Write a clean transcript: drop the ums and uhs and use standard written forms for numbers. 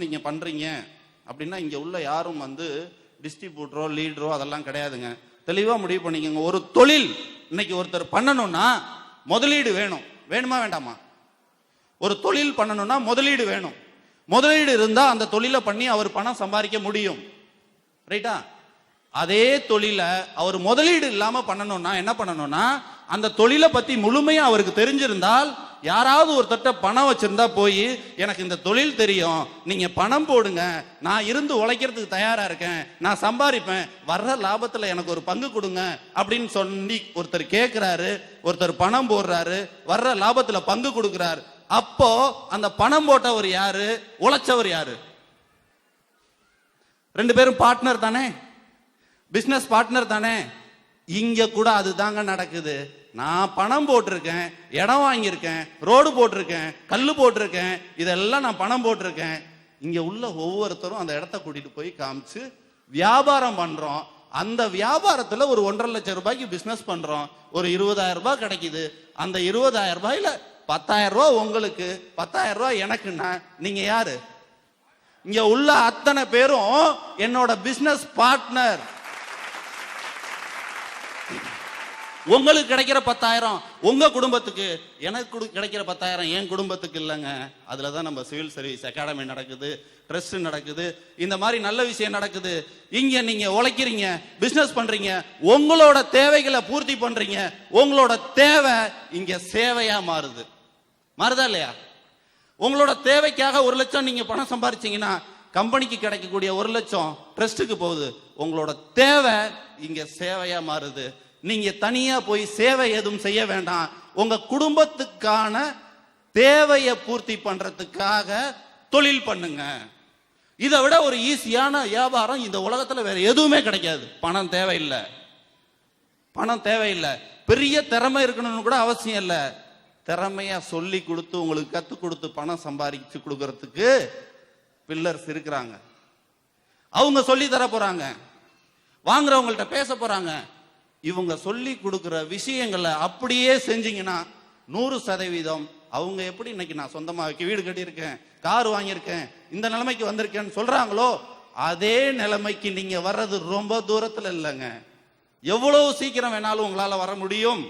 நீங்க பண்றீங்க அப்படின்னா இங்க உள்ள யாரும் டிஸ்ட்ரிபியூட்டரோ லீடரோ அதெல்லாம் கிடையாதுங்க. தெளிவா முடிவு பண்ணிக்கோங்க. ஒரு தொழில் இன்னைக்கு ஒருத்தர் பண்ணணும்னா முதலீடு வேணும். வேணுமா வேண்டாமா? ஒரு தொழில் பண்ணணும்னா முதலீடு வேணும். முதலீடு இருந்தா அந்த தொழிலை பண்ணி அவர் பணம் சம்பாதிக்க முடியும். ரைட்டா? அதே தொழிலை அவர் முதலீடு இல்லாம பண்ணணும்னா என்ன பண்ணணும்னா, அந்த தொழிலை பத்தி முழுமையா அவருக்கு தெரிஞ்சிருந்தால், யாராவது ஒருத்தட்ட பணம் வச்சிருந்தா போய் எனக்கு இந்த தொழில் தெரியும், நீங்க பணம் போடுங்க, நான் இருந்து உழைக்கிறதுக்கு தயாரா இருக்கேன், நான் சம்பாதிப்பேன், வர்ற லாபத்துல எனக்கு ஒரு பங்கு கொடுங்க அப்படின்னு சொல்லி ஒருத்தர் கேட்கிறாரு, ஒருத்தர் பணம் போடுறாரு, வர்ற லாபத்துல பங்கு கொடுக்கிறார். அப்போ அந்த பணம் போட்டவர் யாரு, உழைச்சவர் யாரு? ரெண்டு பேரும் பார்ட்னர் தானே, பிசினஸ் பார்ட்னர் தானே. இங்க கூட அதுதாங்க நடக்குது. நான் பணம் போட்டிருக்கேன், இடம் வாங்கியிருக்கேன், ரோடு போட்டிருக்கேன், கல்லு போட்டிருக்கேன், இதெல்லாம் நான் பணம் போட்டிருக்கேன். இங்க உள்ள ஒவ்வொருத்தரும் அந்த இடத்த கூட்டிட்டு போய் காமிச்சு வியாபாரம் பண்றோம். அந்த வியாபாரத்துல ஒரு 1.5 லட்சம் ரூபாய்க்கு பிசினஸ் பண்றோம். ஒரு 20,000 ரூபாய் கிடைக்குது. அந்த 20,000 ரூபாயில 10,000 ரூபாய் உங்களுக்கு, 10,000 ரூபாய் எனக்குன்னா நீங்க யாரு? இங்க உள்ள அத்தனை பேரும் என்னோட பிசினஸ் பார்ட்னர். உங்களுக்கு கிடைக்கிற 10,000 உங்க குடும்பத்துக்கு, எனக்கு கிடைக்கிற 10,000 என் குடும்பத்துக்கு இல்லைங்க. அதுலதான் நம்ம சிவில் சர்வீஸ் அகாடமி நடக்குது, ட்ரஸ்ட் நடக்குது, இந்த மாதிரி நல்ல விஷயம் நடக்குது. இங்க நீங்க உழைக்கிறீங்க, பிசினஸ் பண்றீங்க, உங்களோட தேவைகளை பூர்த்தி பண்றீங்க. உங்களோட தேவை இங்க சேவையா மாறுது. மாறுதா இல்லையா? உங்களோட தேவைக்காக 1 லட்சம் நீங்க பணம் சம்பாதிச்சீங்கன்னா கம்பெனிக்கு கிடைக்கக்கூடிய 1 லட்சம் ட்ரஸ்டுக்கு போகுது. உங்களோட தேவை இங்க சேவையா மாறுது. நீங்க தனியா போய் சேவை எதுவும் செய்ய வேண்டாம். உங்க குடும்பத்துக்கான தேவையை பூர்த்தி பண்றதுக்காக தொழில் பண்ணுங்க. இதை விட ஒரு ஈஸியான வியாபாரம் இந்த உலகத்துல வேற எதுவுமே கிடைக்காது. பணம் தேவையில்லை, பணம் தேவையில்லை. பெரிய திறமை இருக்கணும்னு கூட அவசியம் இல்லை. திறமையா சொல்லி கொடுத்து உங்களுக்கு கத்து கொடுத்து பணம் சம்பாதிச்சு கொடுக்கறதுக்கு பில்லர்ஸ் இருக்கிறாங்க. அவங்க சொல்லி தர போறாங்க, வாங்குறவங்கள்ட்ட பேச போறாங்க. இவங்க சொல்லி கொடுக்கிற விஷயங்களை அப்படியே செஞ்சீங்கன்னா 100% அவங்க எப்படி இன்னைக்கு நான் சொந்தமா வீடு கட்டியிருக்கேன், கார் வாங்கியிருக்கேன், இந்த நிலைமைக்கு வந்திருக்கேன்னு சொல்றாங்களோ அதே நிலைமைக்கு நீங்க வர்றது ரொம்ப தூரத்துல இல்லைங்க. எவ்வளவு சீக்கிரம் வேணாலும் உங்களால வர முடியும்.